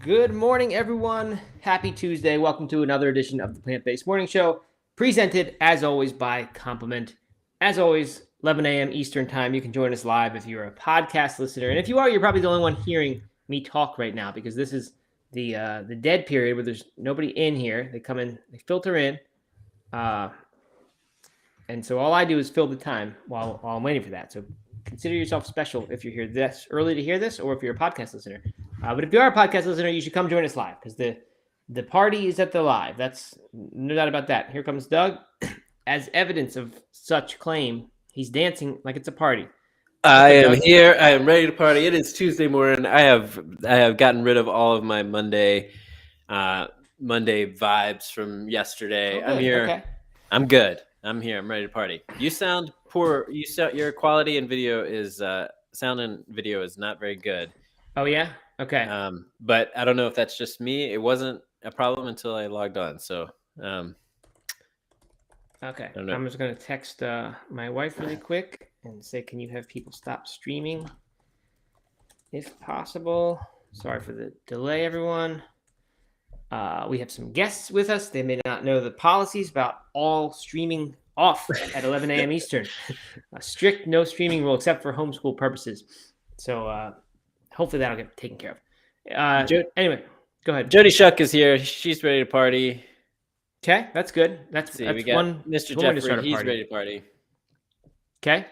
Good morning, everyone. Happy Tuesday. Welcome to another edition of the Plant-Based Morning Show, presented, as always, by Compliment. As always, 11 a.m. Eastern Time. You can join us live if you're a podcast listener. And if you are, you're probably the only one hearing me talk right now because this is the dead period where there's nobody in here. They come in, they filter in. And so all I do is fill the time while I'm waiting for that. So consider yourself special if you're here this early to hear this or if you're a podcast listener. But if you are a podcast listener, you should come join us live because the party is at the live. That's no doubt about that. Here comes Doug. As evidence of such claim, he's dancing like it's a party. I am here. I am ready to party. It is Tuesday morning. I have gotten rid of all of my Monday vibes from yesterday. I'm here. Okay. I'm good. I'm here. I'm ready to party. You sound poor. Your quality and video is sound and video is not very good. Oh yeah. Okay. But I don't know if that's just me. It wasn't a problem until I logged on. So. Okay. I'm just gonna text my wife really quick and say, "Can you have people stop streaming, if possible?" Sorry for the delay, everyone. We have some guests with us. They may not know the policies about all streaming off at 11 a.m. Eastern. A strict no streaming rule except for homeschool purposes. So hopefully that'll get taken care of. Anyway, go ahead. Jody Shuck is here. She's ready to party. Okay, that's good. That's we got one. Mr. Jeffrey. He's ready to party. Okay.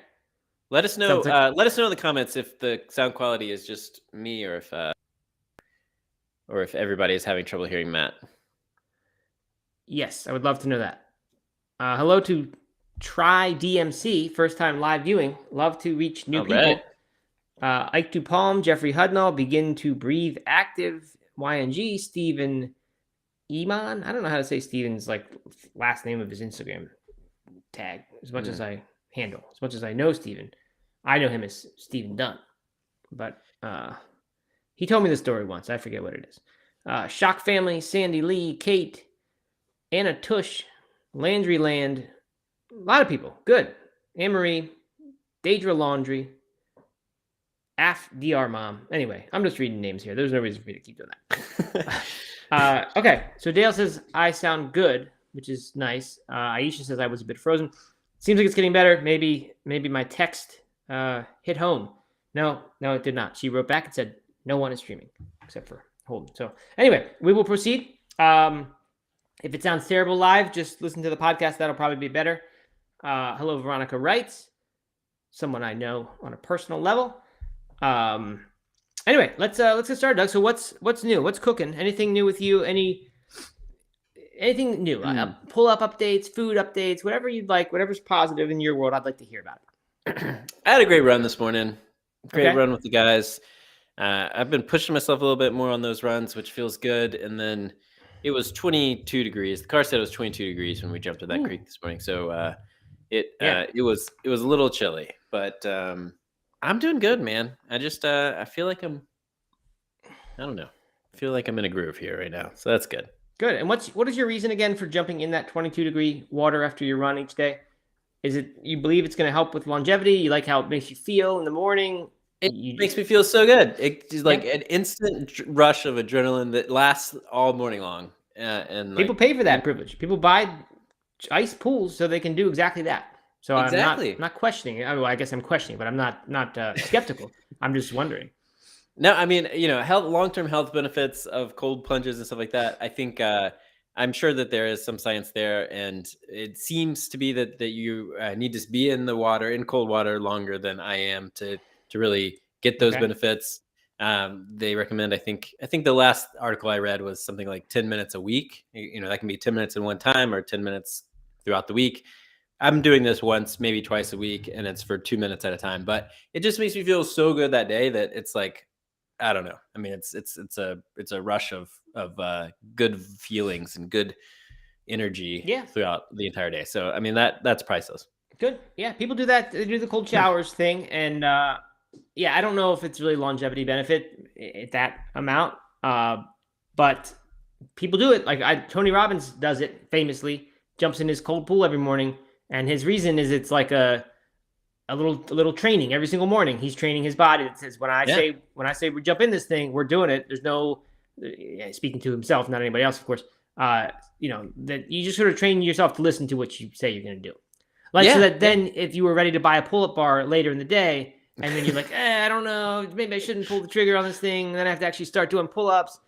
Let us know. Let us know in the comments if the sound quality is just me or if everybody is having trouble hearing Matt. Yes, I would love to know that. Hello to Try DMC, first time live viewing. Love to reach new people. Right. Ike Dupalm, Jeffrey Hudnall, Begin to Breathe Active, YNG, Stephen Iman. I don't know how to say Stephen's last name of his Instagram tag as much as I handle. As much as I know Stephen, I know him as Stephen Dunn. But he told me the story once. I forget what it is. Shock Family, Sandy Lee, Kate, Anna Tush, Landry Land. A lot of people. Good. Anne-Marie, Daedra Laundry, Af DR Mom. Anyway, I'm just reading names here. There's no reason for me to keep doing that. Okay, so Dale says, I sound good, which is nice. Aisha says I was a bit frozen. Seems like it's getting better. Maybe my text hit home. No, it did not. She wrote back and said, no one is streaming except for Holden. So anyway, we will proceed. If it sounds terrible live, just listen to the podcast. That'll probably be better. Hello, Veronica writes. Someone I know on a personal level. Anyway, let's get started, Doug. So what's new? What's cooking? Anything new with you? Anything new? Pull-up updates, food updates, whatever you'd like, whatever's positive in your world, I'd like to hear about it. I had a great run this morning. Great run with the guys. I've been pushing myself a little bit more on those runs, which feels good. And then it was 22 degrees. The car said it was 22 degrees when we jumped to that creek this morning. So it was a little chilly, but I'm doing good, man. I just I feel like I don't know. I feel like I'm in a groove here right now. So that's good. Good. And what is your reason again for jumping in that 22-degree water after your run each day? Is it you believe it's going to help with longevity? You like how it makes you feel in the morning? It makes me feel so good. It's like an instant rush of adrenaline that lasts all morning long. And people pay for that privilege. People buy ice pools so they can do exactly that. So exactly. I'm not questioning it. I guess I'm questioning, but I'm not skeptical. I'm just wondering. No, I mean, long-term health benefits of cold plunges and stuff like that. I think I'm sure that there is some science there, and it seems to be that you need to be in the water, in cold water, longer than I am to really get those benefits. They recommend. I think the last article I read was something like 10 minutes a week. That can be 10 minutes in one time or 10 minutes throughout the week. I'm doing this once, maybe twice a week, and it's for 2 minutes at a time. But it just makes me feel so good that day that it's like, I don't know. I mean, it's a rush of good feelings and good energy throughout the entire day. So I mean that's priceless. Good. Yeah, people do that. They do the cold showers thing, and I don't know if it's really longevity benefit at that amount, but people do it. Like Tony Robbins does it famously. Jumps in his cold pool every morning, and his reason is it's like a little training every single morning. He's training his body. It says when I say we jump in this thing, we're doing it. There's no speaking to himself, not anybody else, of course. That you just sort of train yourself to listen to what you say you're going to do. Like, so that then if you were ready to buy a pull-up bar later in the day, and then you're like, I don't know, maybe I shouldn't pull the trigger on this thing, and then I have to actually start doing pull-ups,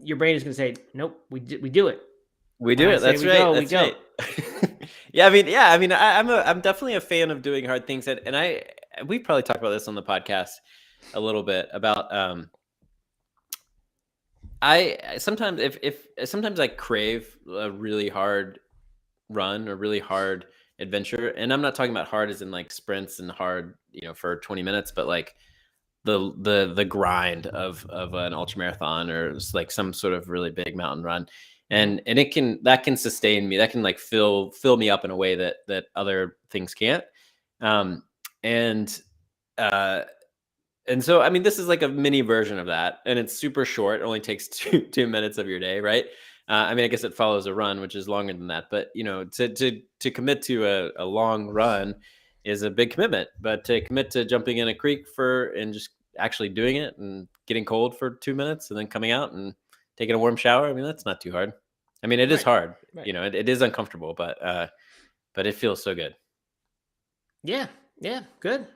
your brain is going to say, nope, we do it. We do it. That's right. That's right. I'm definitely a fan of doing hard things, and we probably talked about this on the podcast a little bit about I sometimes sometimes I crave a really hard run or really hard adventure, and I'm not talking about hard as in like sprints and hard for 20 minutes, but like the grind of an ultra marathon or like some sort of really big mountain run, and that can sustain me, that can like fill me up in a way that other things can't, and so, I mean, this is like a mini version of that, and it's super short. It only takes 2 minutes of your day, right? I mean, I guess it follows a run, which is longer than that. But to commit to a long run is a big commitment. But to commit to jumping in a creek and just actually doing it and getting cold for 2 minutes and then coming out and taking a warm shower, I mean, that's not too hard. I mean, it is hard. Right. It is uncomfortable, but it feels so good. Yeah, good.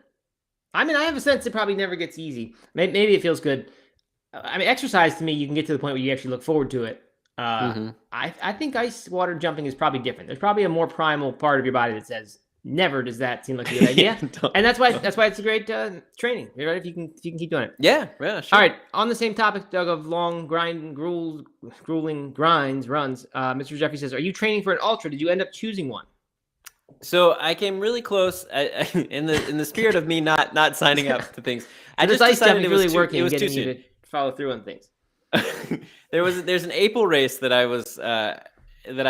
I mean, I have a sense it probably never gets easy. Maybe it feels good. I mean, exercise to me, you can get to the point where you actually look forward to it. I think ice water jumping is probably different. There's probably a more primal part of your body that says, never does that seem like a good idea. And that's why it's a great training, right? If you can keep doing it. Yeah, sure. All right, on the same topic, Doug, of long grueling runs, Mr. Jeffrey says, are you training for an ultra? Did you end up choosing one? So I came really close in the spirit of me not signing up to things. I just decided it was really working. It was too soon to follow through on things. There's an April race that I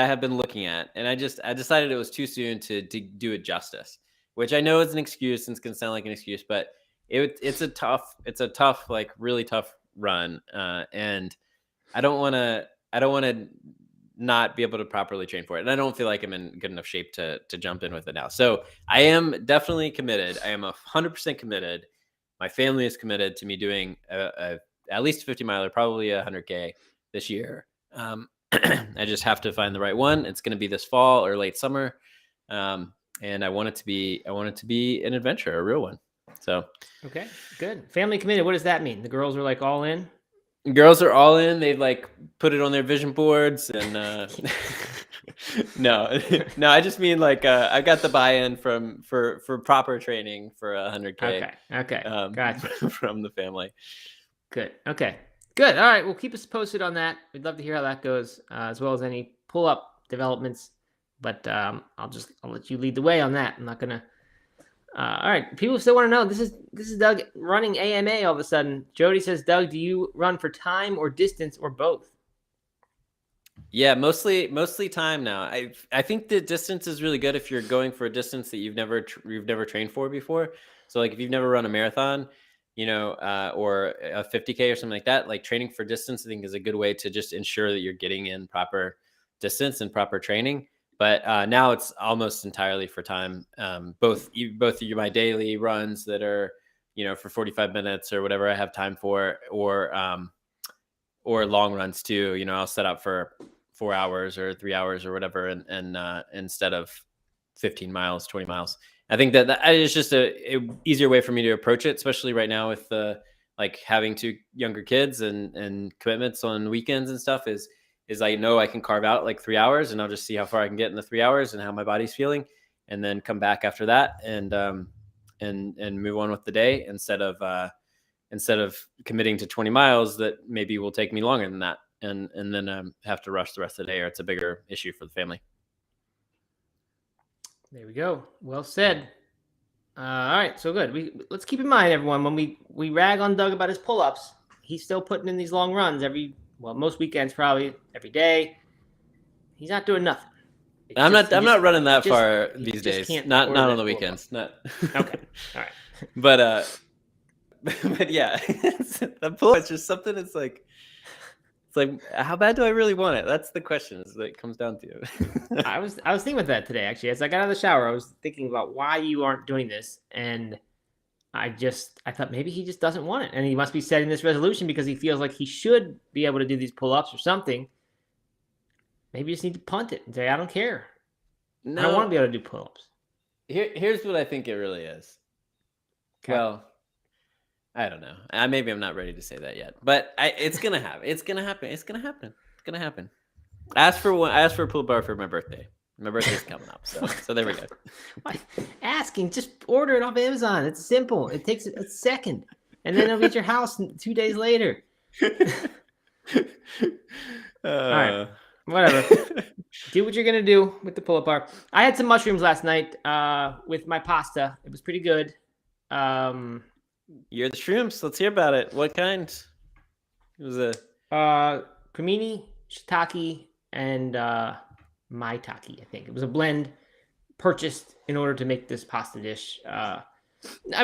have been looking at, and I decided it was too soon to do it justice. Which I know is an excuse, and it's gonna sound like an excuse, but it's a tough, like really tough run, and I don't want to not be able to properly train for it. And I don't feel like I'm in good enough shape to jump in with it now. So I am definitely committed. I am 100% committed. My family is committed to me doing at least a 50 miler, probably a 100K this year. I just have to find the right one. It's going to be this fall or late summer. And I want it to be an adventure, a real one. So, okay, good. Family committed. What does that mean? The girls are like all in? Girls are all in. They've like put it on their vision boards, and no, I just mean like I got the buy-in for proper training for 100K. Okay, gotcha. From the family. Good. Okay, good. All right, well, keep us posted on that. We'd love to hear how that goes, as well as any pull-up developments. But I'll let you lead the way on that. I'm not gonna. All right. People still want to know. This is Doug running AMA all of a sudden. Jody says, Doug, do you run for time or distance or both? Yeah, mostly time now. I think the distance is really good if you're going for a distance that you've never trained for before. So like if you've never run a marathon, or a 50K or something like that, like training for distance, I think is a good way to just ensure that you're getting in proper distance and proper training. But now it's almost entirely for time. Both my daily runs that are, for 45 minutes or whatever I have time for, or long runs too. I'll set up for 4 hours or 3 hours or whatever, and instead of 15 miles, 20 miles. I think that is just a easier way for me to approach it, especially right now with like having 2 younger kids and commitments on weekends and stuff. Is I know I can carve out like 3 hours, and I'll just see how far I can get in the 3 hours and how my body's feeling, and then come back after that and move on with the day instead of committing to 20 miles that maybe will take me longer than that, and then have to rush the rest of the day, or it's a bigger issue for the family. There we go. Well said. All right, so good. Let's keep in mind, everyone, when we rag on Doug about his pull-ups, he's still putting in these long runs most weekends, probably every day. He's not doing nothing. I'm not running that far these days. Not on the weekends. Not okay. All right. But yeah, the pull is just something. It's like how bad do I really want it? That's the question. Is that it comes down to. I was thinking about that today, actually. As I got out of the shower, I was thinking about why you aren't doing this, and I thought maybe he just doesn't want it, and he must be setting this resolution because he feels like he should be able to do these pull-ups or something. Maybe you just need to punt it and say, I don't care. I don't want to be able to do pull-ups. Here's what I think it really is. Okay. Well, I don't know. Maybe I'm not ready to say that yet, but it's gonna happen. It's gonna happen. It's gonna happen. It's gonna happen. I asked for a pull bar for my birthday. My birthday's coming up, so there we go. Asking, just order it off Amazon. It's simple. It takes a second, and then it'll be at your house 2 days later. All right, whatever. Do what you're gonna do with the pull-up bar. I had some mushrooms last night with my pasta. It was pretty good. You're the shrooms. Let's hear about it. What kind? It was a cremini, shiitake, and maitake. I think it was a blend purchased in order to make this pasta dish. I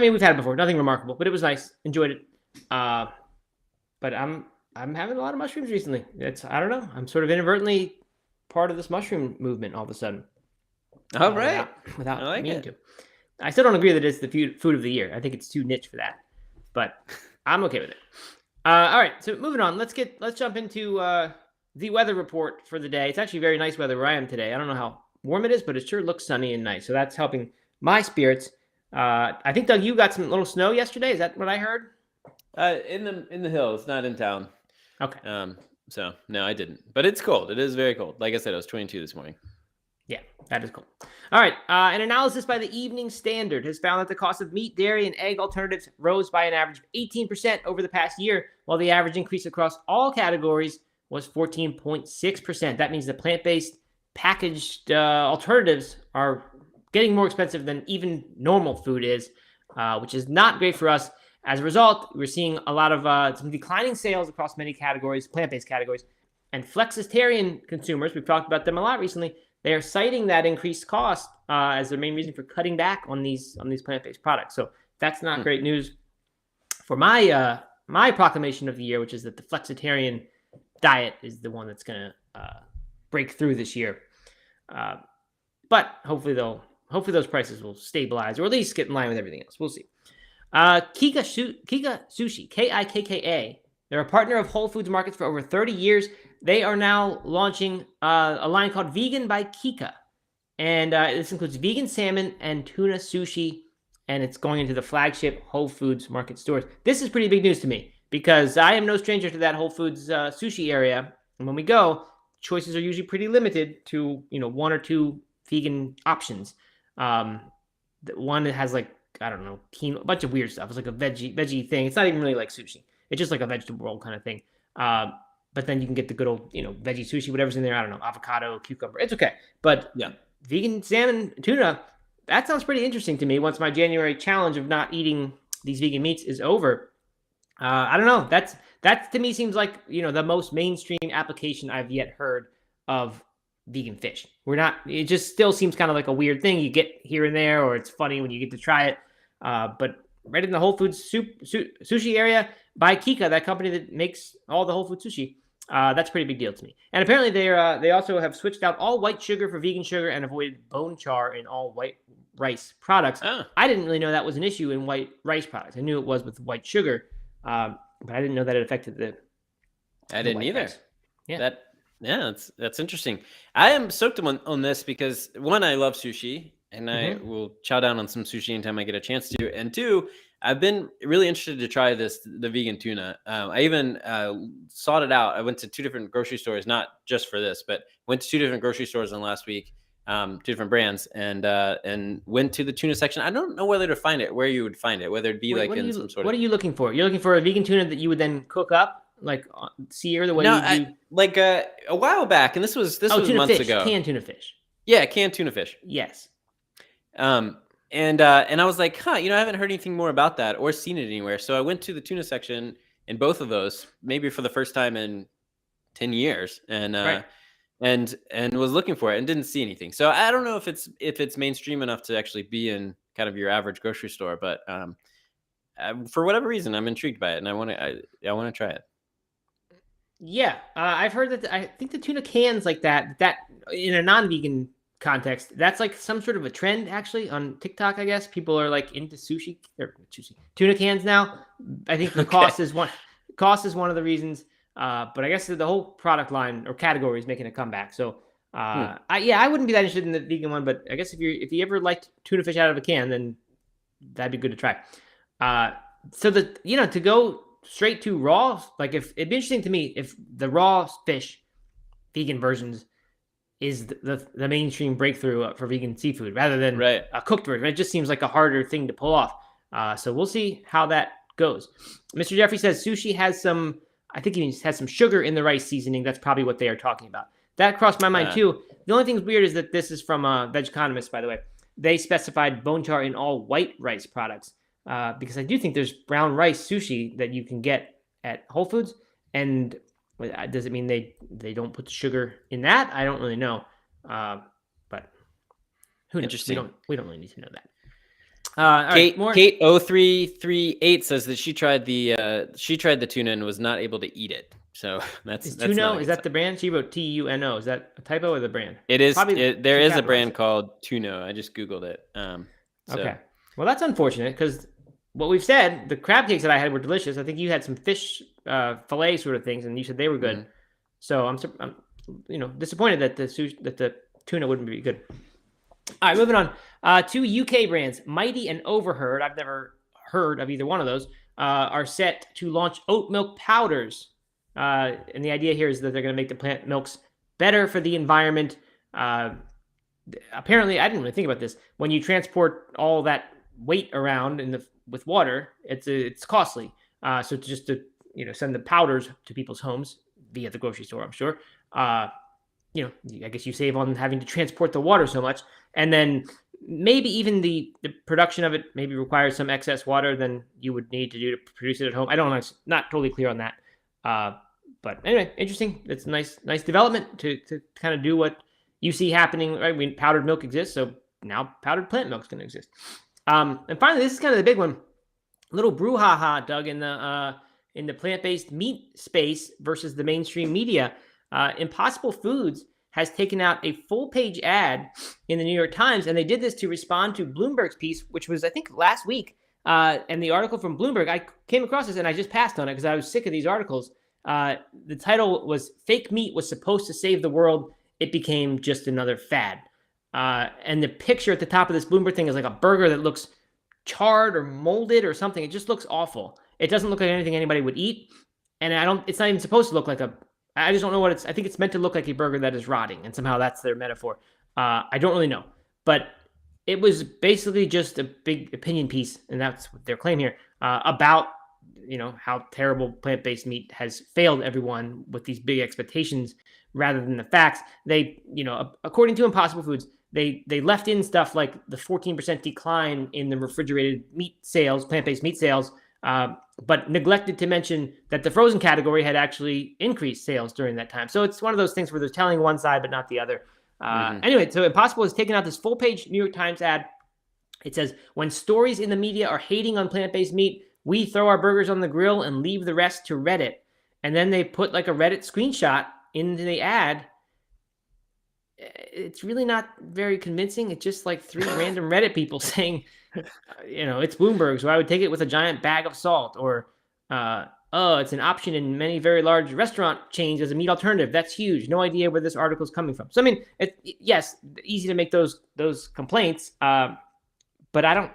mean, we've had it before. Nothing remarkable, but it was nice. Enjoyed it. But I'm having a lot of mushrooms recently. I don't know. I'm sort of inadvertently part of this mushroom movement all of a sudden. All right. Without meaning to. I still don't agree that it's the food of the year. I think it's too niche for that, but I'm okay with it. All right, so moving on. Let's jump into the weather report for the day. It's actually very nice weather where I am today. I don't know how warm it is, but it sure looks sunny and nice. So that's helping my spirits. I think, Doug, you got some little snow yesterday. Is that what I heard? In the hills, not in town. Okay. So no, I didn't. But it's cold. It is very cold. Like I said, it was 22 this morning. Yeah, that is cool. All right. An analysis by the Evening Standard has found that the cost of meat, dairy, and egg alternatives rose by an average of 18% over the past year, while the average increase across all categories was 14.6%. That means the plant-based packaged alternatives are getting more expensive than even normal food is, which is not great for us. As a result, we're seeing a lot of some declining sales across many categories, plant-based categories, and flexitarian consumers. We've talked about them a lot recently. They are citing that increased cost as their main reason for cutting back on these plant-based products. So that's not great news for my proclamation of the year, which is that the flexitarian diet is the one that's going to break through this year. But hopefully those prices will stabilize or at least get in line with everything else. We'll see. Kika Sushi, Kikka. They're a partner of Whole Foods Markets for over 30 years. They are now launching a line called Vegan by Kika. And this includes vegan salmon and tuna sushi. And it's going into the flagship Whole Foods Market stores. This is pretty big news to me because I am no stranger to that Whole Foods sushi area. And when we go, choices are usually pretty limited to, one or two vegan options. The one that has like, I don't know, a bunch of weird stuff. It's like a veggie thing. It's not even really like sushi. It's just like a vegetable roll kind of thing. But then you can get the good old, veggie sushi, whatever's in there. I don't know, avocado, cucumber. It's okay. But yeah, vegan salmon, tuna, that sounds pretty interesting to me once my January challenge of not eating these vegan meats is over. I don't know. That to me seems like, the most mainstream application I've yet heard of vegan fish. It just still seems kind of like a weird thing you get here and there, or it's funny when you get to try it. But right in the Whole Foods sushi area by Kika, that company that makes all the Whole Foods sushi, that's a pretty big deal to me. And apparently they also have switched out all white sugar for vegan sugar and avoided bone char in all white rice products. I didn't really know that was an issue in white rice products. I knew it was with white sugar, but I didn't know that it affected I didn't either. Rice. Yeah. That's interesting. I am stoked on this because one, I love sushi, and I will chow down on some sushi anytime I get a chance to. And two, I've been really interested to try the vegan tuna. I even sought it out. I went to 2 different grocery stores, not just for this, but went to 2 different grocery stores in the last week, 2 different brands, and went to the tuna section. I don't know where you would find it, whether it'd be in some sort of. What are you looking for? You're looking for a vegan tuna that you would then cook up, like sear the way you do? A while back, and this was months ago. Canned tuna fish. Yeah, canned tuna fish. Yes. And I was like, I haven't heard anything more about that or seen it anywhere. So I went to the tuna section in both of those, maybe for the first time in 10 years, and was looking for it and didn't see anything. So I don't know if it's mainstream enough to actually be in kind of your average grocery store, but for whatever reason, I'm intrigued by it, and I want to try it. Yeah, I've heard that. I think the tuna cans like that in a non-vegan context, that's like some sort of a trend actually on TikTok. I guess people are like into tuna cans now. I think the cost is one. Cost is one of the reasons. But I guess the whole product line or category is making a comeback. So I wouldn't be that interested in the vegan one, but I guess if you ever liked tuna fish out of a can, then that'd be good to try. So to go straight to raw, like if it'd be interesting to me if the raw fish vegan versions is the mainstream breakthrough for vegan seafood rather than a cooked version. It just seems like a harder thing to pull off. So we'll see how that goes. Mr. Jeffrey says sushi has some, I think he has some sugar in the rice seasoning. That's probably what they are talking about. That crossed my mind too. The only thing that's weird is that this is from Veg Economist, by the way. They specified bone char in all white rice products because I do think there's brown rice sushi that you can get at Whole Foods. And does it mean they don't put the sugar in that? I don't really know. But who knows? Interesting. We don't really need to know that. Kate 0338 says that she tried the tuna and was not able to eat it. So that's Tuna. Is that the brand? She wrote TUNO. Is that a typo or the brand? It is. There is a brand called Tuna. I just Googled it. Okay. Well, that's unfortunate because what we've said, the crab cakes that I had were delicious. I think you had some fish fillet sort of things, and you said they were good. Mm-hmm. So I'm disappointed that the tuna wouldn't be good. All right, moving on. Two UK brands, Mighty and Overheard. I've never heard of either one of those. Are set to launch oat milk powders. And the idea here is that they're going to make the plant milks better for the environment. Apparently, I didn't really think about this. When you transport all that weight around with water, it's costly. So just to send the powders to people's homes via the grocery store, I'm sure. I guess you save on having to transport the water so much, and then maybe even the production of it maybe requires some excess water than you would need to do to produce it at home. I don't know. It's not totally clear on that. But anyway, interesting. It's a nice development to kind of do what you see happening, right? I mean, powdered milk exists, so now powdered plant milk is going to exist. And finally, this is kind of the big one. A little brouhaha, Doug, in the plant-based meat space versus the mainstream media. Impossible Foods has taken out a full-page ad in the New York Times, and they did this to respond to Bloomberg's piece, which was, I think, last week. And the article from Bloomberg, I came across this and I just passed on it because I was sick of these articles. The title was "Fake Meat Was Supposed to Save the World. It Became Just Another Fad." And the picture at the top of this Bloomberg thing is like a burger that looks charred or molded or something. It just looks awful. It doesn't look like anything anybody would eat. And it's not even supposed to look like I just don't know I think it's meant to look like a burger that is rotting, and somehow that's their metaphor. I don't really know. But it was basically just a big opinion piece, and that's what their claim here, about how terrible plant-based meat has failed everyone with these big expectations rather than the facts. They, according to Impossible Foods, they left in stuff like the 14% decline in the refrigerated meat sales, plant-based meat sales, but neglected to mention that the frozen category had actually increased sales during that time. So it's one of those things where they're telling one side but not the other. Anyway, so Impossible has taken out this full-page New York Times ad. It says, "When stories in the media are hating on plant-based meat, we throw our burgers on the grill and leave the rest to Reddit." And then they put like a Reddit screenshot into the ad. It's really not very convincing. It's just like three random Reddit people saying, it's Bloomberg, so I would take it with a giant bag of salt. Or, it's an option in many very large restaurant chains as a meat alternative. That's huge. No idea where this article is coming from. So, I mean, yes, easy to make those complaints. But I don't,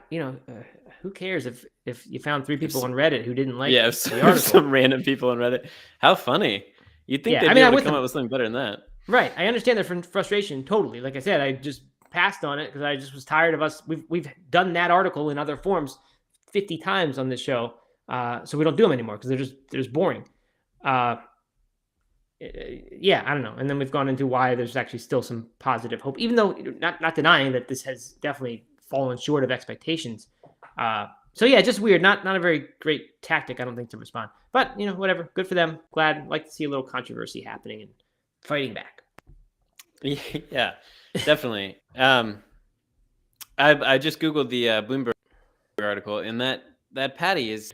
who cares if you found three people on Reddit who didn't like the article? Some random people on Reddit. How funny. You'd think they'd be able to come up with something better than that. Right. I understand their frustration totally. Like I said, I just passed on it because I just was tired of us. We've done that article in other forms 50 times on this show. So we don't do them anymore because they're just boring. I don't know. And then we've gone into why there's actually still some positive hope, even though not denying that this has definitely fallen short of expectations. So yeah, just weird. Not a very great tactic, I don't think, to respond. But whatever. Good for them. Glad. Like to see a little controversy happening and fighting back. Yeah, definitely. I just Googled the Bloomberg article, and that patty is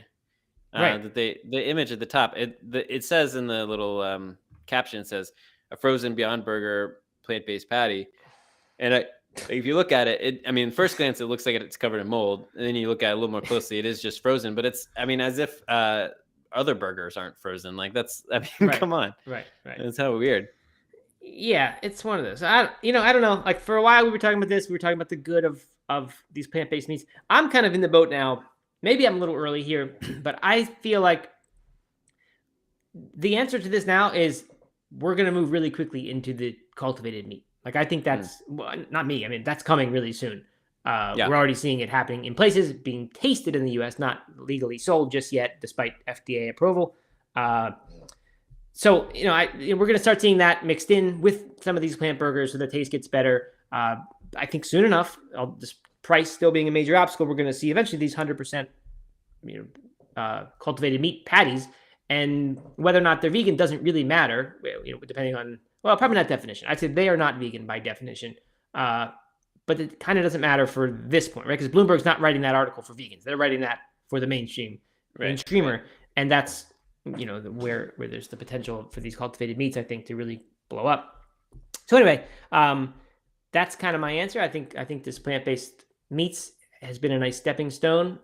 right. That the image at the top. It says in the little caption, it says a frozen Beyond Burger plant-based patty. And if you look at it, I mean, first glance, it looks like it's covered in mold. And then you look at it a little more closely, it is just frozen. But it's, I mean, as if other burgers aren't frozen. Like I mean, come on. Right. It's how weird. Yeah, it's one of those. I don't know. Like for a while, we were talking about this. We were talking about the good of these plant-based meats. I'm kind of in the boat now. Maybe I'm a little early here, but I feel like the answer to this now is we're going to move really quickly into the cultivated meat. Like I think that's not me. I mean, that's coming really soon. We're already seeing it happening in places, being tasted in the U.S., not legally sold just yet, despite FDA approval. So, we're going to start seeing that mixed in with some of these plant burgers so the taste gets better. I think soon enough, this price still being a major obstacle, we're going to see eventually these 100% cultivated meat patties. And whether or not they're vegan doesn't really matter, depending on, well, probably not definition. I'd say they are not vegan by definition. But it kind of doesn't matter for this point, right? Because Bloomberg's not writing that article for vegans. They're writing that for the mainstreamer. Right. And that's, where there's the potential for these cultivated meats, I think, to really blow up. So anyway, that's kind of my answer. I think this plant-based meats has been a nice stepping stone,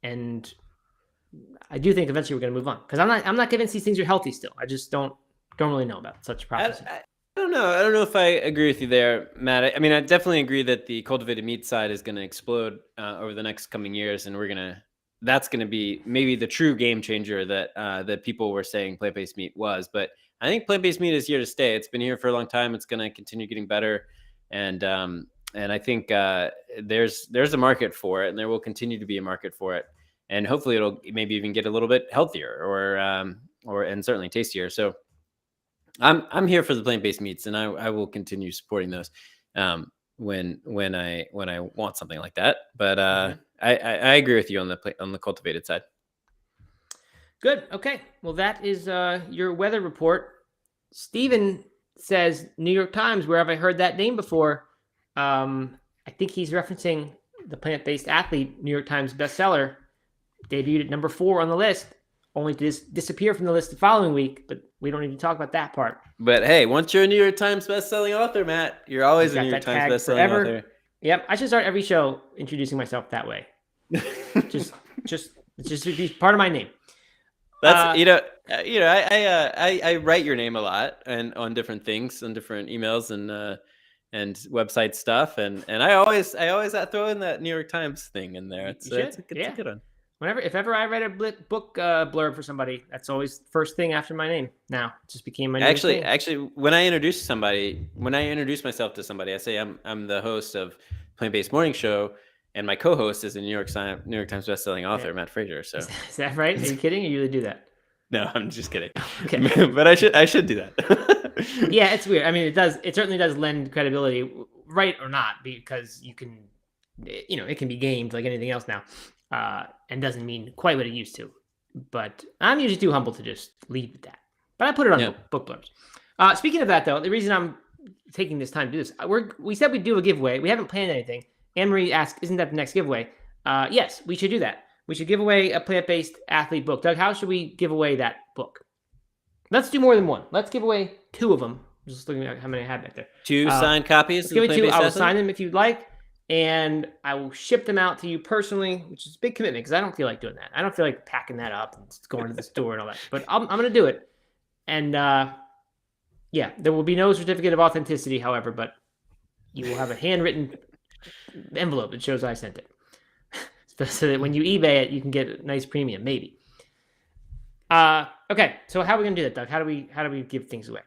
and I do think eventually we're going to move on, because I'm not convinced these things are healthy still. I just don't really know about such prophecy. I don't know. I don't know if I agree with you there, Matt. I mean, I definitely agree that the cultivated meat side is going to explode over the next coming years, and that's going to be maybe the true game changer that people were saying plant-based meat was. But I think plant-based meat is here to stay. It's been here for a long time. It's going to continue getting better, and I think there's a market for it, and there will continue to be a market for it, and hopefully it'll maybe even get a little bit healthier or and certainly tastier. So I'm here for the plant-based meats, and I will continue supporting those when I want something like that. But I agree with you on the cultivated side. Good. Okay. Well, that is your weather report. Steven says New York Times. Where have I heard that name before? I think he's referencing the plant-based athlete, New York Times bestseller, debuted at number 4 on the list, only to disappear from the list the following week. But we don't need to talk about that part. But hey, once you're a New York Times bestselling author, Matt, you're always a New York Times bestselling author. Yep. I should start every show introducing myself that way. just be part of my name. That's I write your name a lot and on different things, on different emails and website stuff, and I always throw in that New York Times thing in there. It's a good one. If ever I write a book blurb for somebody, that's always first thing after my name. Now it just became my name. Actually, when I introduce myself to somebody, I say I'm the host of Plant-Based Morning Show, and my co-host is a New York Times bestselling author, Matt Frazier. So is that right? Are you kidding? Or you really do that? No, I'm just kidding. Okay, but I should do that. Yeah, it's weird. I mean, it certainly does lend credibility, right or not, because you can, it can be gamed like anything else now, and doesn't mean quite what it used to. But I'm usually too humble to just leave with that. But I put it on book blurbs. Speaking of that, though, the reason I'm taking this time to do this, we said we'd do a giveaway. We haven't planned anything. Anne-Marie asked, isn't that the next giveaway? Yes, we should do that. We should give away a plant-based athlete book. Doug, how should we give away that book? Let's do more than one. Let's give away 2 of them. Just looking at how many I have back there. 2 signed copies. Let's give it 2. I will sign them if you'd like, and I will ship them out to you personally, which is a big commitment because I don't feel like doing that. I don't feel like packing that up and going to the store and all that. But I'm going to do it. And there will be no certificate of authenticity, however, but you will have a handwritten envelope that shows I sent it. So that when you eBay it, you can get a nice premium, maybe. Okay, so how are we gonna do that, Doug? How do we give things away?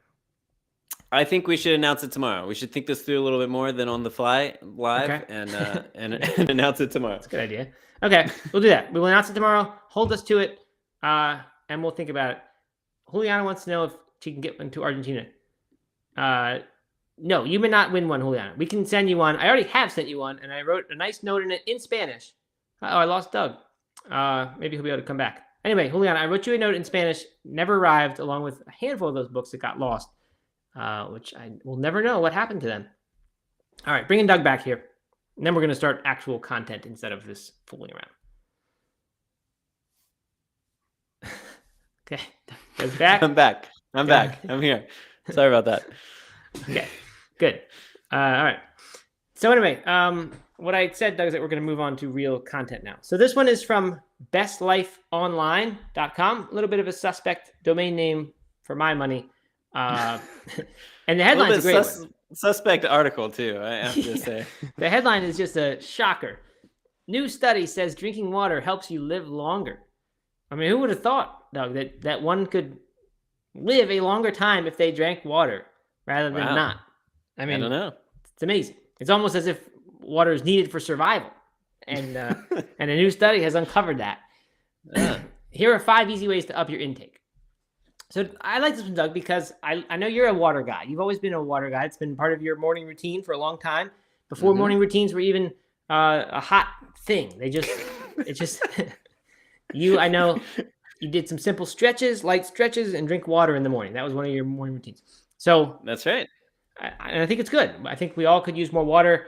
I think we should announce it tomorrow. We should think this through a little bit more than on the fly live, and announce it tomorrow. That's a good idea. Okay, we'll do that. We will announce it tomorrow. Hold us to it, and we'll think about it. Juliana wants to know if she can get one to Argentina. No, you may not win one, Juliana. We can send you one. I already have sent you one, and I wrote a nice note in it in Spanish. I lost Doug. Maybe he'll be able to come back. Anyway, Juliana, I wrote you a note in Spanish, never arrived, along with a handful of those books that got lost, which I will never know what happened to them. All right, bringing Doug back here. And then we're going to start actual content instead of this fooling around. Okay, Doug's back. I'm back. I'm here. Sorry about that. Okay, good. All right. So anyway, what I said, Doug, is that we're going to move on to real content now. So this one is from bestlifeonline.com. A little bit of a suspect domain name for my money. And the headline's a great one. Suspect article too, I have to say. The headline is just a shocker. New study says drinking water helps you live longer. I mean, who would have thought, Doug, that one could live a longer time if they drank water rather than not? I mean, I don't know. It's amazing. It's almost as if water is needed for survival. And and a new study has uncovered that. Here are 5 easy ways to up your intake. So I like this one, Doug, because I know you're a water guy. You've always been a water guy. It's been part of your morning routine for a long time. Before morning routines were even a hot thing. I know you did some simple stretches, light stretches, and drink water in the morning. That was one of your morning routines. So that's right. I think it's good. I think we all could use more water.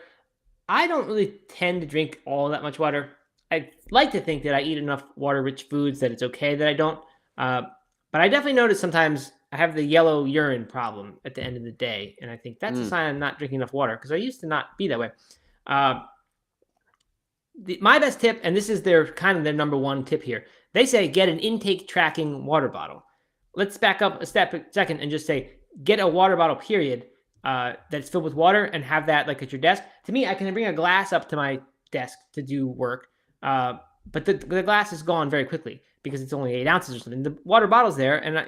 I don't really tend to drink all that much water. I like to think that I eat enough water-rich foods that it's okay that I don't. But I definitely notice sometimes I have the yellow urine problem at the end of the day. And I think that's a sign I'm not drinking enough water because I used to not be that way. My best tip, and this is their number one tip here. They say get an intake tracking water bottle. Let's back up a second and just say get a water bottle, period, that's filled with water and have that like at your desk. To me, I can bring a glass up to my desk to do work, but the glass is gone very quickly because it's only 8 ounces or something. The water bottle's there, and I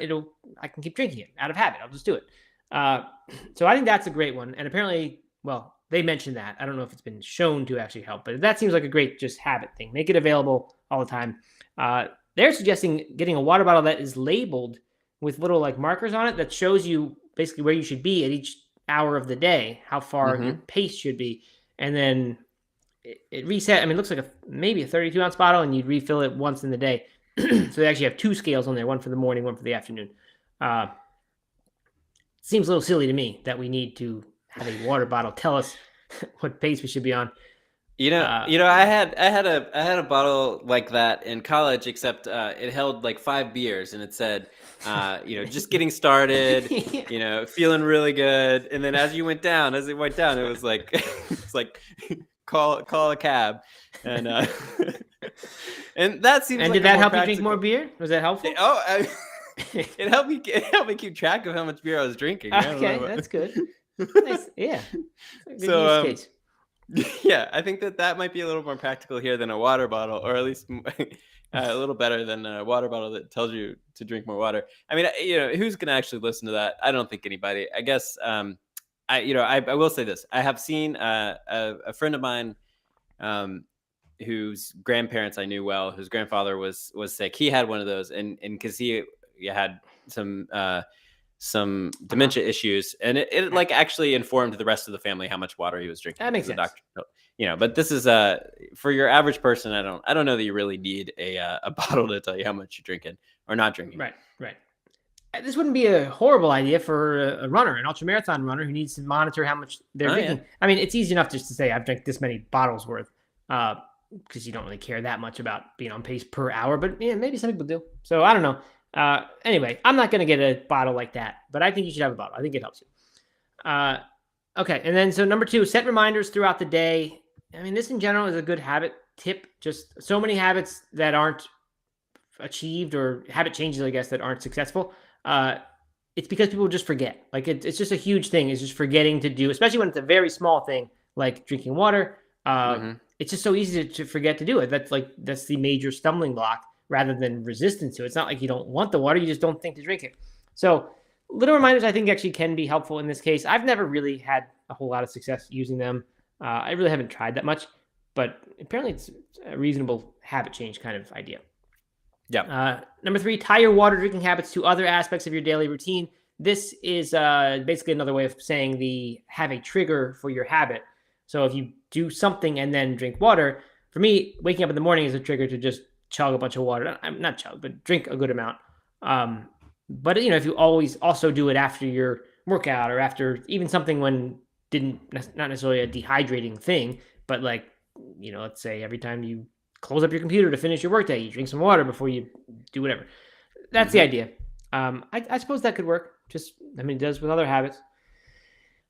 can keep drinking it out of habit. I'll just do it. So I think that's a great one. And apparently, well, they mentioned that. I don't know if it's been shown to actually help, but that seems like a great just habit thing. Make it available all the time. They're suggesting getting a water bottle that is labeled with little like markers on it that shows you basically where you should be at each hour of the day, how far your pace should be. And then it reset. I mean, it looks like maybe a 32-ounce bottle, and you'd refill it once in the day. So they actually have 2 scales on there, one for the morning, one for the afternoon. Seems a little silly to me that we need to have a water bottle tell us what pace we should be on. I had a bottle like that in college, except it held like 5 beers, and it said, just getting started, feeling really good. And then as it went down, it was like, it's like call a cab, and and that seems. And like did that help you drink more beer? Was that helpful? It helped me keep track of how much beer I was drinking. Okay, that's good. Nice. Yeah. So use case. Yeah, I think that might be a little more practical here than a water bottle, or at least a little better than a water bottle that tells you to drink more water. I mean, who's going to actually listen to that? I don't think anybody. I guess I will say this. I have seen a friend of mine whose grandparents I knew well, whose grandfather was sick. He had one of those, and because he had some dementia issues, and it like actually informed the rest of the family how much water he was drinking. That makes sense. Doctor, but this is for your average person. I don't know that you really need a bottle to tell you how much you're drinking or not drinking. Right. This wouldn't be a horrible idea for a runner, an ultramarathon runner who needs to monitor how much they're drinking. Yeah. I mean, it's easy enough just to say I've drank this many bottles worth, because you don't really care that much about being on pace per hour. But yeah, maybe some people do. So I don't know. Anyway, I'm not going to get a bottle like that, but I think you should have a bottle. I think it helps you. Okay. And then, so number 2, set reminders throughout the day. I mean, this in general is a good habit tip. Just so many habits that aren't achieved, or habit changes, I guess, that aren't successful. It's because people just forget. Like it's just a huge thing. It's just forgetting to do, especially when it's a very small thing, like drinking water. It's just so easy to forget to do it. That's the major stumbling block, rather than resistance to it. It's not like you don't want the water, you just don't think to drink it. So little reminders, I think, actually can be helpful in this case. I've never really had a whole lot of success using them. I really haven't tried that much, but apparently it's a reasonable habit change kind of idea. Yeah. Number 3, tie your water drinking habits to other aspects of your daily routine. This is basically another way of saying have a trigger for your habit. So if you do something and then drink water, for me, waking up in the morning is a trigger to just chug a bunch of water. Not chug, but drink a good amount. But if you always also do it after your workout, or after even something not necessarily a dehydrating thing, but let's say every time you close up your computer to finish your workday, you drink some water before you do whatever. That's the idea. I suppose that could work. It does with other habits.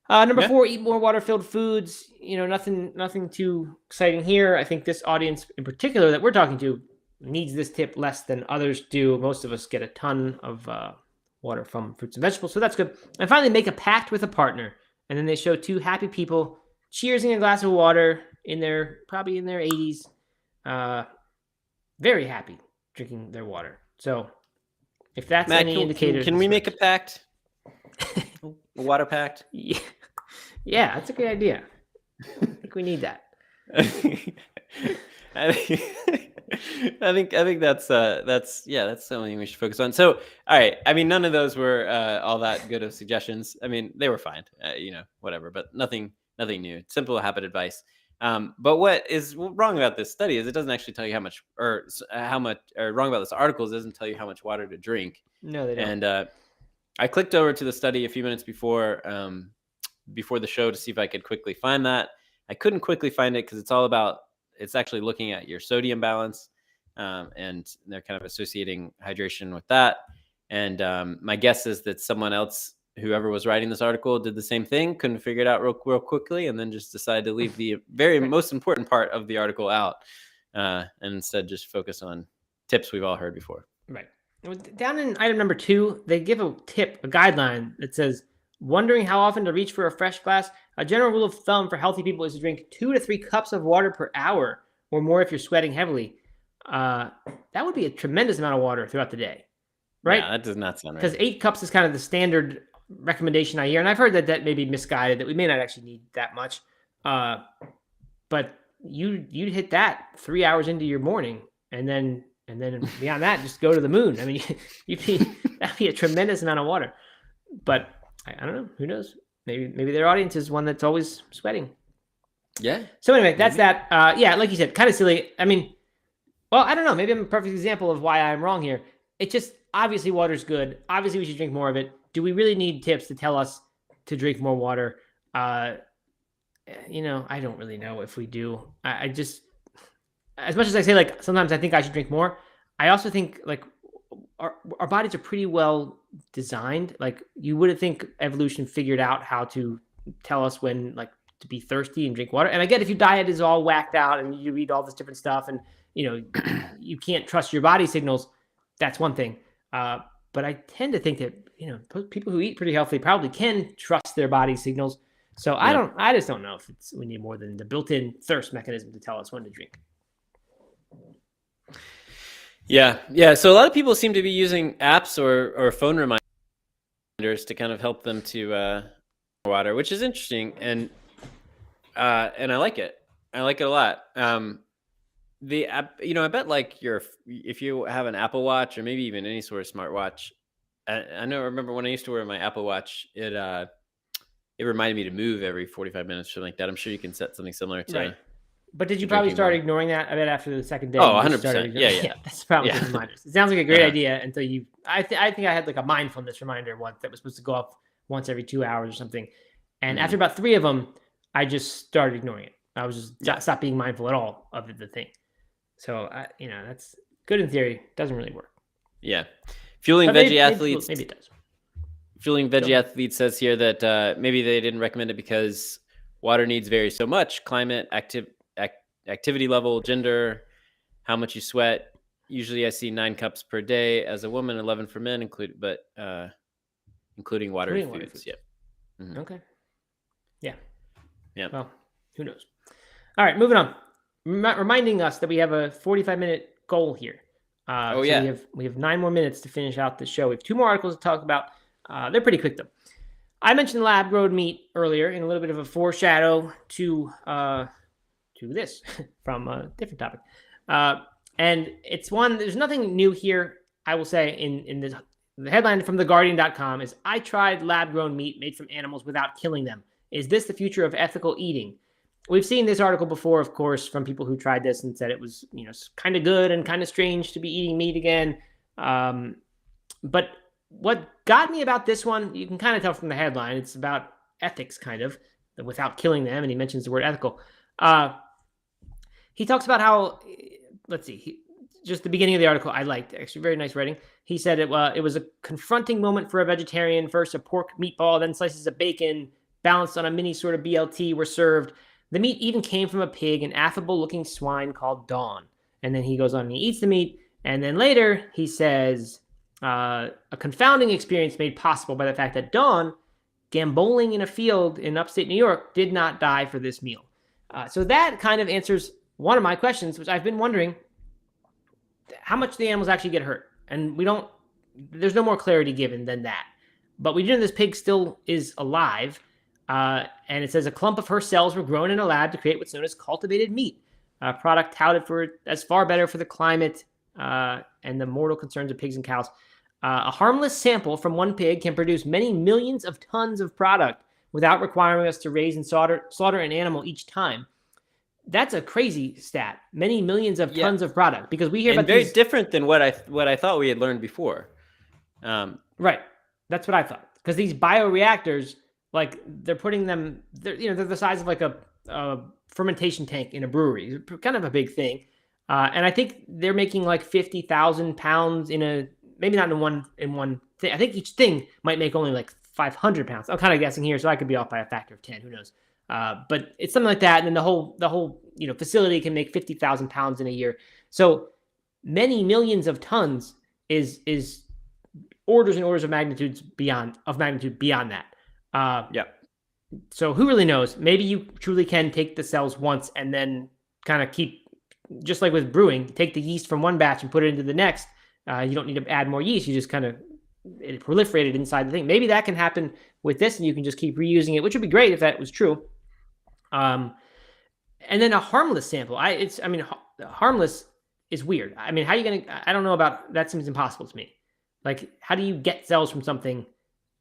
Number 4, eat more water-filled foods. Nothing too exciting here. I think this audience in particular that we're talking to needs this tip less than others do. Most of us get a ton of water from fruits and vegetables, so that's good. And finally, make a pact with a partner. And then they show 2 happy people cheersing a glass of water probably in their 80s. Very happy drinking their water. So if that's Matt, any indicator, can we make a pact? A water pact? Yeah, that's a good idea. I think we need that. I think that's something we should focus on. So, all right. I mean, none of those were all that good of suggestions. I mean, they were fine, whatever, but nothing new. Simple habit advice. But what is wrong about this study is it doesn't actually tell you wrong about this article is it doesn't tell you how much water to drink. No, they don't. And I clicked over to the study a few minutes before the show to see if I could quickly find that. I couldn't quickly find it because it's actually looking at your sodium balance, and they're kind of associating hydration with that. And my guess is that someone else, whoever was writing this article, did the same thing, couldn't figure it out real quickly, and then just decided to leave the very most important part of the article out, and instead just focus on tips we've all heard before. Right. Down in item number 2, they give a guideline that says, wondering how often to reach for a fresh glass? A general rule of thumb for healthy people is to drink 2 to 3 cups of water per hour or more if you're sweating heavily. That would be a tremendous amount of water throughout the day, right? Yeah, that does not sound right. Because 8 cups is kind of the standard recommendation I hear. And I've heard that may be misguided, that we may not actually need that much. But you'd hit that 3 hours into your morning, and then beyond that, just go to the moon. I mean, that'd be a tremendous amount of water. But I don't know. Who knows? Maybe their audience is one that's always sweating. Yeah. So anyway, that's that. Yeah, like you said, kind of silly. I mean, well, I don't know. Maybe I'm a perfect example of why I'm wrong here. It's just obviously water's good. Obviously, we should drink more of it. Do we really need tips to tell us to drink more water? I don't really know if we do. I just, as much as I say, like, sometimes I think I should drink more, I also think, like, our bodies are pretty well designed. Like, you wouldn't think evolution figured out how to tell us when, like, to be thirsty and drink water. And I get if your diet is all whacked out and you eat all this different stuff and, you can't trust your body signals, that's one thing. But I tend to think that, people who eat pretty healthy probably can trust their body signals. So yeah. I just don't know if we need more than the built-in thirst mechanism to tell us when to drink. Yeah. So a lot of people seem to be using apps or phone reminders to kind of help them to water, which is interesting, and I like it. I like it a lot. The app, I bet like if you have an Apple Watch or maybe even any sort of smartwatch, I remember when I used to wear my Apple Watch, it reminded me to move every 45 minutes or something like that. I'm sure you can set something similar to. Right. But did you probably start ignoring that? I bet after the second day. Oh, 100%. Yeah. That's probably the reminders. It sounds like a great idea until you. I think I had like a mindfulness reminder once that was supposed to go off once every 2 hours or something, and after about 3 of them, I just started ignoring it. I was just stopped being mindful at all of the thing. So that's good in theory. Doesn't really work. Yeah, fueling veggie athletes. Maybe it does. Fueling veggie athletes says here that maybe they didn't recommend it because water needs vary so much: climate, activity level, gender, how much you sweat. Usually I see 9 cups per day as a woman, 11 for men, including watery foods. Yeah. Mm-hmm. Okay. Yeah. Well, who knows? All right, moving on. Reminding us that we have a 45-minute goal here. So we have 9 more minutes to finish out the show. We have 2 more articles to talk about. They're pretty quick though. I mentioned lab-grown meat earlier in a little bit of a foreshadow to this from a different topic. And it's one, there's nothing new here, I will say, in the headline from theguardian.com is, I tried lab-grown meat made from animals without killing them. Is this the future of ethical eating? We've seen this article before, of course, from people who tried this and said it was, kind of good and kind of strange to be eating meat again. But what got me about this one, you can kind of tell from the headline, it's about ethics, kind of, without killing them, and he mentions the word ethical. He talks about how, let's see, just the beginning of the article I liked, actually very nice writing. He said it was a confronting moment for a vegetarian. First a pork meatball, then slices of bacon, balanced on a mini sort of BLT, were served. The meat even came from a pig, an affable-looking swine called Dawn. And then he goes on and he eats the meat. And then later he says, a confounding experience made possible by the fact that Dawn, gamboling in a field in upstate New York, did not die for this meal. So that kind of answers one of my questions, which I've been wondering, how much the animals actually get hurt? And there's no more clarity given than that. But we do know this pig still is alive. And it says a clump of her cells were grown in a lab to create what's known as cultivated meat, a product touted for as far better for the climate and the mortal concerns of pigs and cows. A harmless sample from one pig can produce many millions of tons of product without requiring us to raise and slaughter an animal each time. That's a crazy stat. Many millions of tons of product, because we hear about very different than what I thought we had learned before. Right, that's what I thought. Because these bioreactors, like they're putting them, they're the size of like a fermentation tank in a brewery. It's kind of a big thing, and I think they're making like 50,000 pounds maybe not in one thing. I think each thing might make only like 500 pounds. I'm kind of guessing here, so I could be off by a factor of 10. Who knows? But it's something like that, and then the whole facility can make 50,000 pounds in a year. So many millions of tons is orders and orders of magnitude beyond that. So who really knows? Maybe you truly can take the cells once and then kind of keep, just like with brewing, take the yeast from one batch and put it into the next. You don't need to add more yeast. You just kind of it proliferated inside the thing. Maybe that can happen with this, and you can just keep reusing it, which would be great if that was true. And then a harmless sample. Harmless is weird. I mean, how are you going to, I don't know about, that seems impossible to me. Like, how do you get cells from something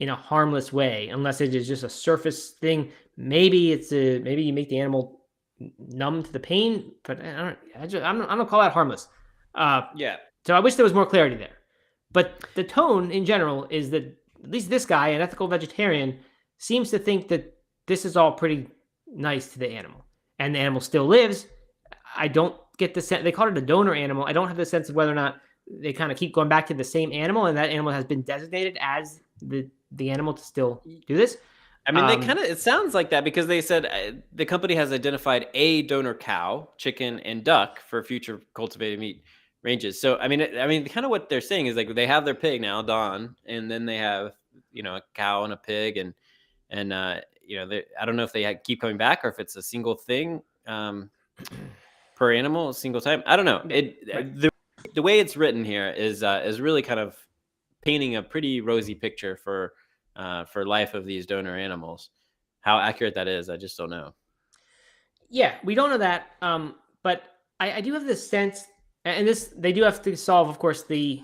in a harmless way, unless it is just a surface thing? Maybe you make the animal numb to the pain, but I don't call that harmless. So I wish there was more clarity there. But the tone in general is that at least this guy, an ethical vegetarian, seems to think that this is all pretty nice to the animal, and the animal still lives. I don't get the sense, they call it a donor animal. I don't have the sense of whether or not they kind of keep going back to the same animal, and that animal has been designated as the animal to still do this. I mean, it sounds like that, because they said the company has identified a donor cow, chicken, and duck for future cultivated meat ranges. So I mean, kind of what they're saying is like they have their pig now, Dawn, and then they have a cow and a pig, and I don't know if they keep coming back or if it's a single thing per animal, a single time. I don't know. The way it's written here is really kind of painting a pretty rosy picture for life of these donor animals. How accurate that is, I just don't know. Yeah, we don't know that, but I do have this sense. And they do have to solve, of course, the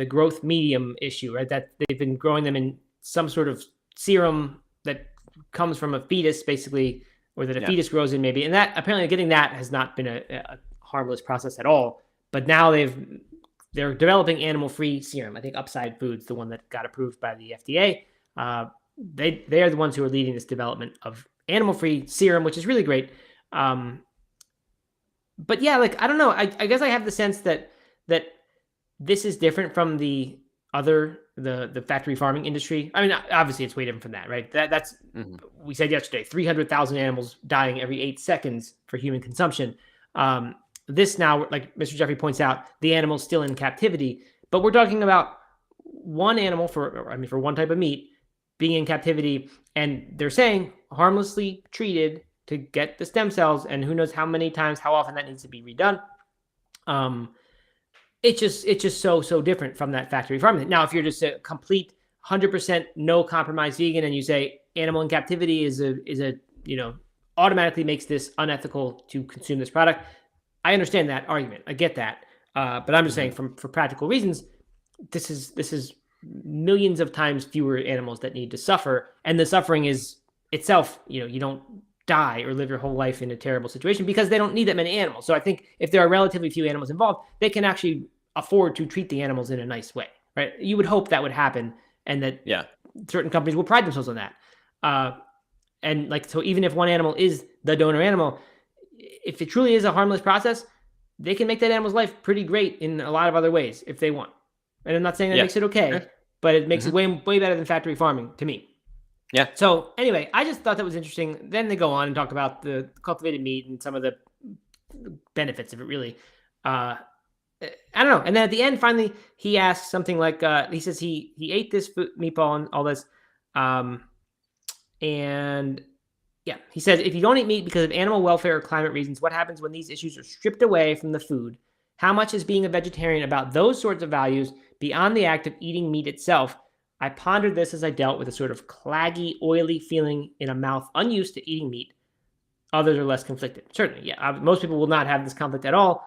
growth medium issue, right? That they've been growing them in some sort of serum that comes from a fetus, basically, or that a fetus grows in, maybe. And that apparently getting that has not been a harmless process at all. But now they're developing animal-free serum. I think Upside Foods, the one that got approved by the FDA, they are the ones who are leading this development of animal-free serum, which is really great. But yeah, like, I don't know. I guess I have the sense that this is different from the factory farming industry. I mean, obviously it's way different from that, right? That's we said yesterday, 300,000 animals dying every 8 seconds for human consumption. This now, like Mr. Jeffrey points out, the animal's still in captivity, but we're talking about one animal for one type of meat being in captivity, and they're saying harmlessly treated to get the stem cells, and who knows how many times, how often that needs to be redone. It's just so different from that factory farming. Now, if you're just a complete 100% no compromise vegan, and you say animal in captivity is a automatically makes this unethical to consume this product, I understand that argument. I get that, but I'm just saying, for practical reasons, this is millions of times fewer animals that need to suffer, and the suffering is itself, you don't die or live your whole life in a terrible situation because they don't need that many animals. So I think if there are relatively few animals involved, they can actually afford to treat the animals in a nice way, right? You would hope that would happen, and that certain companies will pride themselves on that. And like, so even if one animal is the donor animal, if it truly is a harmless process, they can make that animal's life pretty great in a lot of other ways if they want. And I'm not saying that makes it okay, but it makes it way better than factory farming to me. Yeah. So anyway, I just thought that was interesting. Then they go on and talk about the cultivated meat and some of the benefits of it, really. I don't know. And then at the end, finally, he asks something like, he says he ate this meatball and all this. And yeah, he says, if you don't eat meat because of animal welfare or climate reasons, what happens when these issues are stripped away from the food? How much is being a vegetarian about those sorts of values beyond the act of eating meat itself? I pondered this as I dealt with a sort of claggy, oily feeling in a mouth unused to eating meat. Others are less conflicted. Certainly, yeah. Most people will not have this conflict at all.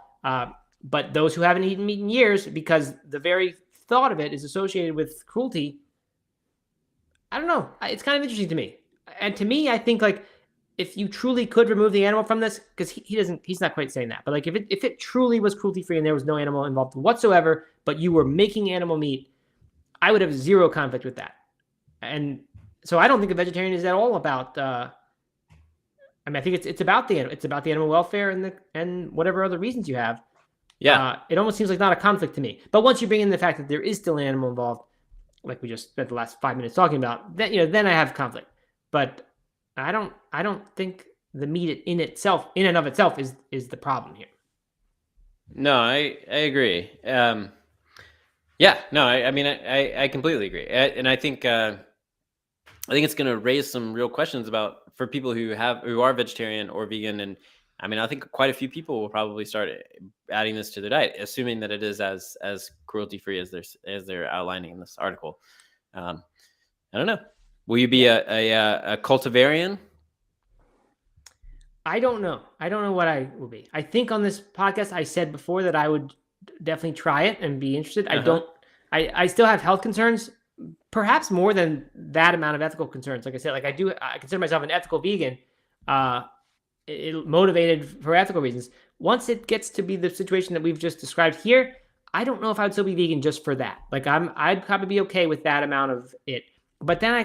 But those who haven't eaten meat in years, because the very thought of it is associated with cruelty, I don't know. It's kind of interesting to me. And to me, I think like if you truly could remove the animal from this, because he's not quite saying that, but like if it truly was cruelty free and there was no animal involved whatsoever, but you were making animal meat, I would have zero conflict with that. And so I don't think a vegetarian is at all about. I think it's about the animal welfare and whatever other reasons you have. Yeah. It almost seems like not a conflict to me. But once you bring in the fact that there is still an animal involved, like we just spent the last 5 minutes talking about, then I have conflict. But I don't think the meat in and of itself is the problem here. No, I agree. Yeah, no, I mean, I completely agree. And I think it's going to raise some real questions for people who are vegetarian or vegan. And I mean, I think quite a few people will probably start adding this to their diet, assuming that it is as cruelty free as they're outlining in this article. I don't know. Will you be a cultivarian? I don't know. I don't know what I will be. I think on this podcast, I said before that I would definitely try it and be interested. I still have health concerns, perhaps more than that amount of ethical concerns. Like I said, I consider myself an ethical vegan, motivated for ethical reasons. Once it gets to be the situation that we've just described here, I don't know if I would still be vegan just for that. Like I'd probably be okay with that amount of it. But then I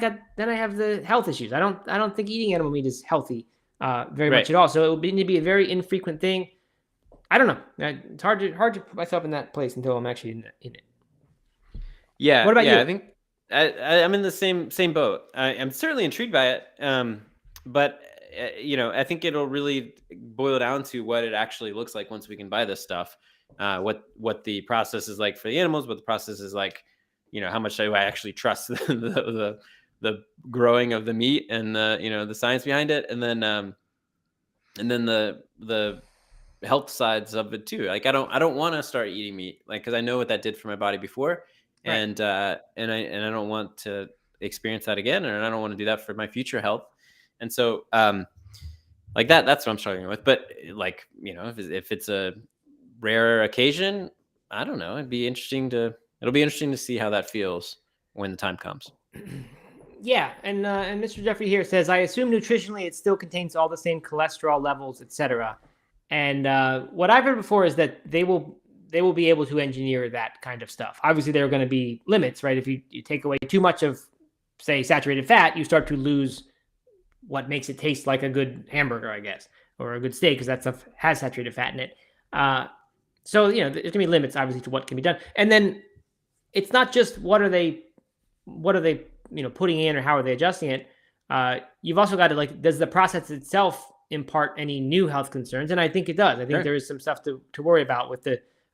have the health issues. I don't think eating animal meat is healthy very much at all. So it would need to be a very infrequent thing. I don't know. It's hard to put myself in that place until I'm actually in it. Yeah. What about you? I think I'm in the same boat. I'm certainly intrigued by it. But I think it'll really boil down to what it actually looks like once we can buy this stuff. What the process is like for the animals, what the process is like, how much do I actually trust the growing of the meat and the science behind it, and then the health sides of it too. Like I don't want to start eating meat, like, because I know what that did for my body before, right. and I don't want to experience that again, and I don't want to do that for my future health. And so like that's what I'm struggling with. But like, if it's a rare occasion, I don't know. It'll be interesting to see how that feels when the time comes. Yeah, and Mr. Jeffrey here says, I assume nutritionally it still contains all the same cholesterol levels, etc. And what I've heard before is that they will be able to engineer that kind of stuff. Obviously, there are going to be limits, right? If you take away too much of, say, saturated fat, you start to lose what makes it taste like a good hamburger, I guess, or a good steak, because that stuff has saturated fat in it. So, there's going to be limits, obviously, to what can be done. And then it's not just what are they putting in or how are they adjusting it. You've also got to, does the process itself impart any new health concerns? And I think it does. I think there is some stuff to worry about with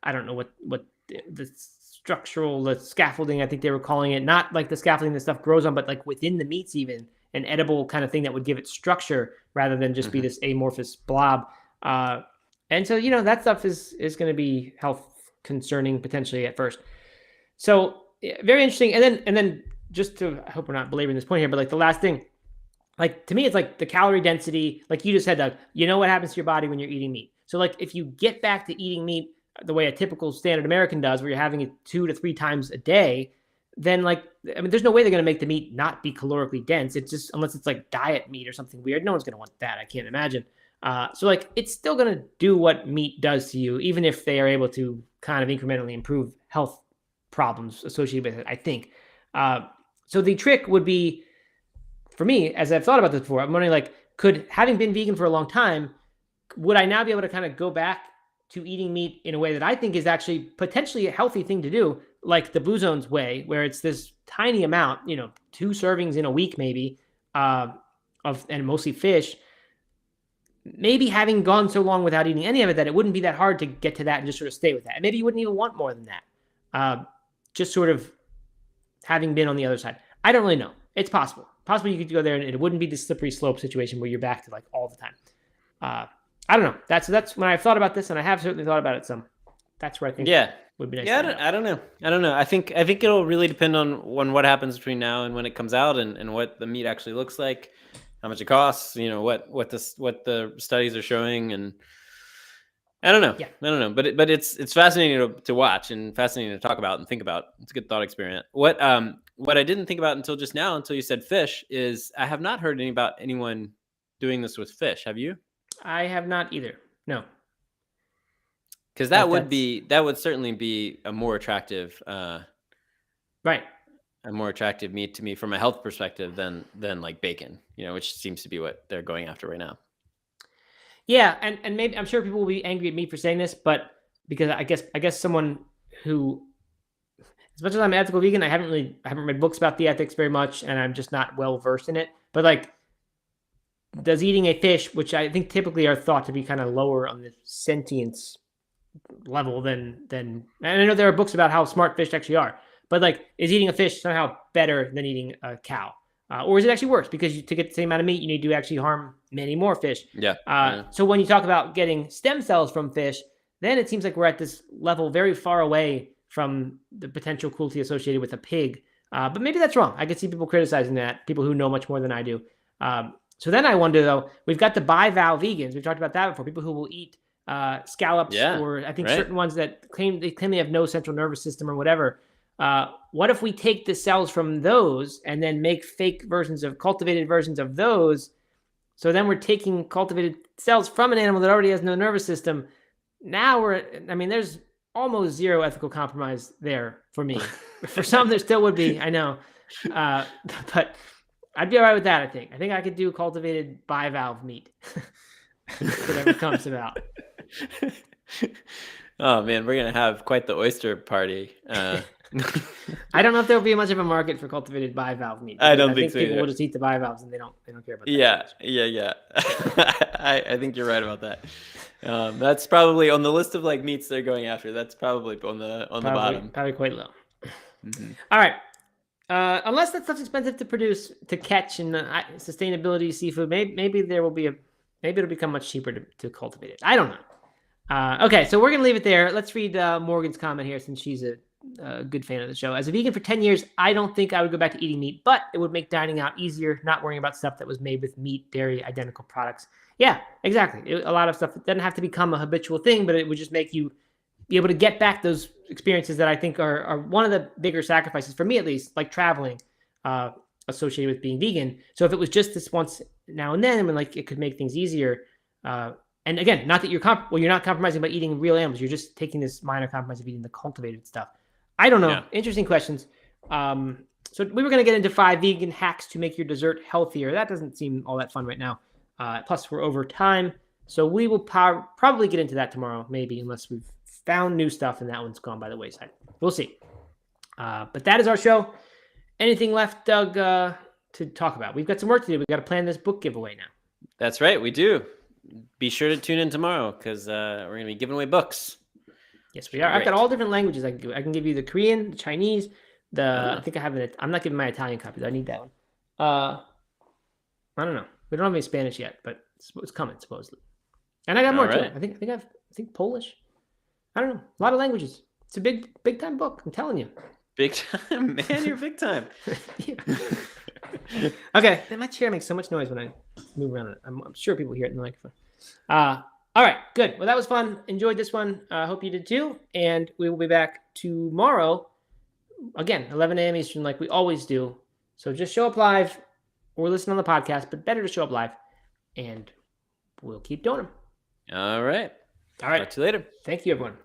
I don't know what the structural, the scaffolding, I think they were calling it, not like the scaffolding that stuff grows on, but like within the meats, even an edible kind of thing that would give it structure rather than just be this amorphous blob. And so, that stuff is going to be health concerning potentially at first. So very interesting. And then just I hope we're not belaboring this point here, but like the last thing, like to me, it's like the calorie density, like you just said, Doug, what happens to your body when you're eating meat. So like if you get back to eating meat the way a typical standard American does, where you're having it 2 to 3 times a day, then there's no way they're going to make the meat not be calorically dense. It's just, unless it's like diet meat or something weird, no one's going to want that. I can't imagine. So it's still going to do what meat does to you, even if they are able to kind of incrementally improve health problems associated with it, I think. So the trick would be, for me, as I've thought about this before, I'm wondering, having been vegan for a long time, would I now be able to kind of go back to eating meat in a way that I think is actually potentially a healthy thing to do, like the Blue Zone's way, where it's this tiny amount, 2 servings in a week maybe, and mostly fish, maybe having gone so long without eating any of it that it wouldn't be that hard to get to that and just sort of stay with that. And maybe you wouldn't even want more than that. Just sort of having been on the other side. I don't really know. It's possible. Possible you could go there and it wouldn't be the slippery slope situation where you're back to like all the time. I don't know. That's when I've thought about this, and I have certainly thought about it some. That's where I think would be nice. Yeah, I don't know. I think it'll really depend on what happens between now and when it comes out, and what the meat actually looks like, how much it costs, what the studies are showing, and I don't know. Yeah. I don't know, but it's fascinating to watch and fascinating to talk about and think about. It's a good thought experiment. What I didn't think about until just now, until you said fish, is I have not heard about anyone doing this with fish. Have you? I have not either. No. Because that would certainly be a more attractive, right? A more attractive meat to me from a health perspective than like bacon, which seems to be what they're going after right now. Yeah, and maybe I'm sure people will be angry at me for saying this, but because I guess someone who, as much as I'm an ethical vegan, I haven't read books about the ethics very much, and I'm just not well versed in it. But like, does eating a fish, which I think typically are thought to be kind of lower on the sentience level than, and I know there are books about how smart fish actually are, but like, is eating a fish somehow better than eating a cow? Or is it actually worse? Because to get the same amount of meat, you need to actually harm many more fish. Yeah. So when you talk about getting stem cells from fish, then it seems like we're at this level very far away from the potential cruelty associated with a pig. But maybe that's wrong. I could see people criticizing that, people who know much more than I do. So then I wonder, though, we've got the bivalve vegans. We've talked about that before. People who will eat scallops, or I think certain ones that claim they have no central nervous system or whatever. What if we take the cells from those and then make fake versions of cultivated versions of those? So then we're taking cultivated cells from an animal that already has no nervous system. Now there's almost zero ethical compromise there for me. For some, there still would be, I know. But I'd be all right with that, I think. I think I could do cultivated bivalve meat. Whatever comes about. Oh, man, we're going to have quite the oyster party. I don't know if there'll be much of a market for cultivated bivalve meat. I don't think so people either. will just eat the bivalves and they don't care about that. Yeah. I think you're right about that. That's probably on the list of like meats they're going after. That's probably on the bottom. Probably quite low. Mm-hmm. All right. Unless that stuff's expensive to produce, to catch, and sustainability seafood, maybe it'll become much cheaper to cultivate it. I don't know. Okay, so we're gonna leave it there. Let's read Morgan's comment here, since she's a good fan of the show. As a vegan for 10 years, I don't think I would go back to eating meat, but it would make dining out easier, not worrying about stuff that was made with meat, dairy, identical products. Yeah, exactly. A lot of stuff doesn't have to become a habitual thing, but it would just make you be able to get back those experiences that I think are one of the bigger sacrifices, for me at least, like traveling, associated with being vegan. So if it was just this once now and then, like, it could make things easier. And again, not that you're not compromising by eating real animals. You're just taking this minor compromise of eating the cultivated stuff. I don't know. Yeah. Interesting questions. So we were going to get into 5 vegan hacks to make your dessert healthier. That doesn't seem all that fun right now. Plus, we're over time. So we will probably get into that tomorrow, maybe, unless we've found new stuff and that one's gone by the wayside. We'll see. But that is our show. Anything left, Doug, to talk about? We've got some work to do. We've got to plan this book giveaway now. That's right. We do. Be sure to tune in tomorrow, because we're going to be giving away books. Yes, we are. I've got all different languages I can give. I can give you the Korean, the Chinese, I think I have it. I'm not giving my Italian copies. I need that one. I don't know. We don't have any Spanish yet, but it's coming, supposedly. And I got more too. I think Polish. I don't know. A lot of languages. It's a big time book. I'm telling you. Big time, man. You're big time. Okay. My chair makes so much noise when I move around it. I'm sure people hear it in the microphone. All right, good. Well, that was fun. Enjoyed this one. Hope you did too. And we will be back tomorrow, again, 11 a.m. Eastern, like we always do. So just show up live or listen on the podcast, but better to show up live. And we'll keep doing them. All right. Talk to you later. Thank you, everyone.